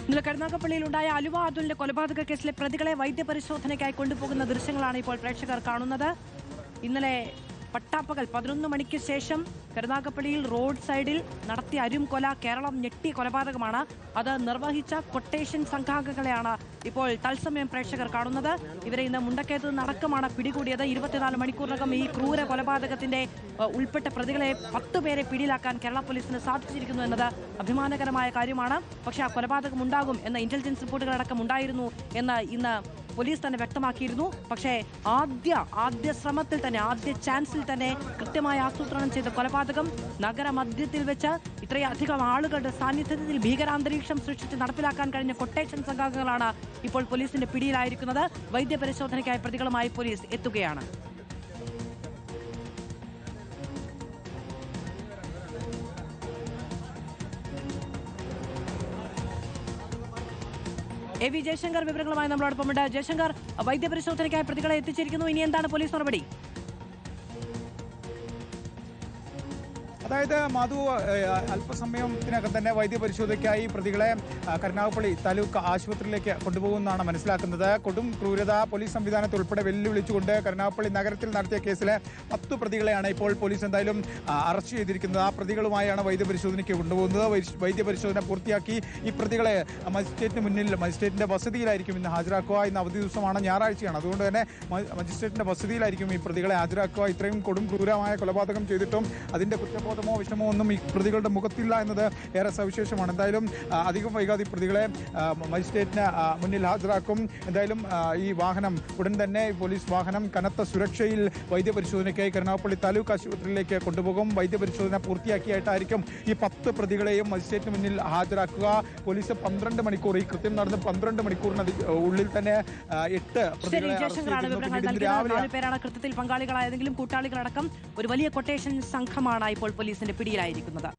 ഇന്നലെ കരുനാഗപ്പള്ളിയിലുണ്ടായ അലുവ അതുലിന്റെ കൊലപാതക കേസിലെ പ്രതികളെ വൈദ്യപരിശോധനയ്ക്കായി കൊണ്ടുപോകുന്ന ദൃശ്യങ്ങളാണ് ഇപ്പോൾ പ്രേക്ഷകർ കാണുന്നത്. ഇന്നലെ പട്ടാപ്പകൽ 11 മണിക്ക് ശേഷം കരുനാഗപ്പള്ളിയിൽ റോഡ് സൈഡിൽ നടത്തിയ അരും കൊല കേരളം ഞെട്ടിയ കൊലപാതകമാണ്. അത് നിർവഹിച്ച കൊട്ടേഷൻ സംഘാംഗങ്ങളെയാണ് ഇപ്പോൾ തത്സമയം പ്രേക്ഷകർ കാണുന്നത്. ഇവരെ ഇന്ന് മുണ്ടക്കയത്ത് നിന്നടക്കമാണ് പിടികൂടിയത്. 24 മണിക്കൂറിനകം ഈ ക്രൂര കൊലപാതകത്തിന്റെ ഉൾപ്പെട്ട പ്രതികളെ 10 പേരെ പിടിയിലാക്കാൻ കേരള പോലീസിന് സാധിച്ചിരിക്കുന്നു എന്നത് അഭിമാനകരമായ കാര്യമാണ്. പക്ഷേ ആ കൊലപാതകം ഉണ്ടാകും എന്ന ഇന്റലിജൻസ് റിപ്പോർട്ടുകളടക്കം ഉണ്ടായിരുന്നു എന്ന് ഇന്ന് പോലീസ് തന്നെ വ്യക്തമാക്കിയിരുന്നു. പക്ഷേ ആദ്യ ശ്രമത്തിൽ തന്നെ ആദ്യ ചാൻസിൽ തന്നെ കൃത്യമായി ആസൂത്രണം ചെയ്ത കൊലപാതകം നഗരമധ്യത്തിൽ വെച്ച് ഇത്രയധികം ആളുകളുടെ സാന്നിധ്യത്തിൽ ഭീകരാന്തരീക്ഷം സൃഷ്ടിച്ച് നടപ്പിലാക്കാൻ കഴിഞ്ഞ കൊട്ടേഷൻ സംഘാംഗങ്ങളാണ് ഇപ്പോൾ പോലീസിന്റെ പിടിയിലായിരിക്കുന്നത്. വൈദ്യപരിശോധനയ്ക്കായി പ്രതികളുമായി പോലീസ് എത്തുകയാണ്. എ വി ജയശങ്കർ വിവരങ്ങളുമായി നമ്മളോടൊപ്പമുണ്ട്. ജയശങ്കർ, വൈദ്യപരിശോധനയ്ക്കായി പ്രതികളെ എത്തിച്ചിരിക്കുന്നു. ഇനി എന്താണ് പോലീസ് നടപടി? അതായത് മധു, അല്പസമയത്തിനകം തന്നെ വൈദ്യപരിശോധനയ്ക്കായി പ്രതികളെ കരുനാഗപ്പള്ളി താലൂക്ക് ആശുപത്രിയിലേക്ക് കൊണ്ടുപോകുമെന്നാണ് മനസ്സിലാക്കുന്നത്. കൊടും ക്രൂരത പോലീസ് സംവിധാനത്തെ ഉൾപ്പെടെ വെല്ലുവിളിച്ചുകൊണ്ട് കരുനാഗപ്പള്ളി നഗരത്തിൽ നടത്തിയ കേസിലെ 10 പ്രതികളെയാണ് ഇപ്പോൾ പോലീസ് എന്തായാലും അറസ്റ്റ് ചെയ്തിരിക്കുന്നത്. ആ പ്രതികളുമായാണ് വൈദ്യപരിശോധനയ്ക്ക് കൊണ്ടുപോകുന്നത്. വൈദ്യപരിശോധന പൂർത്തിയാക്കി ഈ പ്രതികളെ മജിസ്ട്രേറ്റിന്റെ വസതിയിലായിരിക്കും ഇന്ന് ഹാജരാക്കുക. ഇന്ന് അവധി ദിവസമാണ്, ഞായറാഴ്ചയാണ്. അതുകൊണ്ട് തന്നെ മജിസ്ട്രേറ്റിന്റെ വസതിയിലായിരിക്കും ഈ പ്രതികളെ ഹാജരാക്കുക. ഇത്രയും കൊടും ക്രൂരമായ കൊലപാതകം ചെയ്തിട്ടും അതിന്റെ കുറ്റബോധമോ വിഷമോ ഒന്നും ഈ പ്രതികളുടെ മുഖത്തില്ല എന്നത് ഏറെ സവിശേഷമാണ്. എന്തായാലും അധികം വൈകാതെ പ്രതികളെ മജിസ്ട്രേറ്റിന് മുന്നിൽ ഹാജരാക്കും. എന്തായാലും ഈ വാഹനം ഉടൻ തന്നെ പോലീസ് വാഹനം കനത്ത സുരക്ഷയിൽ വൈദ്യപരിശോധനയ്ക്കായി കരുനാഗപ്പള്ളി താലൂക്ക് ആശുപത്രിയിലേക്ക് കൊണ്ടുപോകും. വൈദ്യപരിശോധന പൂർത്തിയാക്കിയായിട്ടായിരിക്കും ഈ 10 പ്രതികളെയും മജിസ്ട്രേറ്റിന് മുന്നിൽ ഹാജരാക്കുക. പോലീസ് 12 മണിക്കൂർ, ഈ കൃത്യം നടന്ന് 12 മണിക്കൂറിന് ഉള്ളിൽ തന്നെ 8 പ്രതികളെ പേരാണ് കൃത്യത്തിൽ പങ്കാളികളായതെങ്കിലും കൂട്ടാളികളടക്കം ഒരു വലിയ കൊട്ടേഷൻ സംഘമാണ് ഇപ്പോൾ പോലീസിന്റെ പിടിയിലായിരിക്കുന്നത്.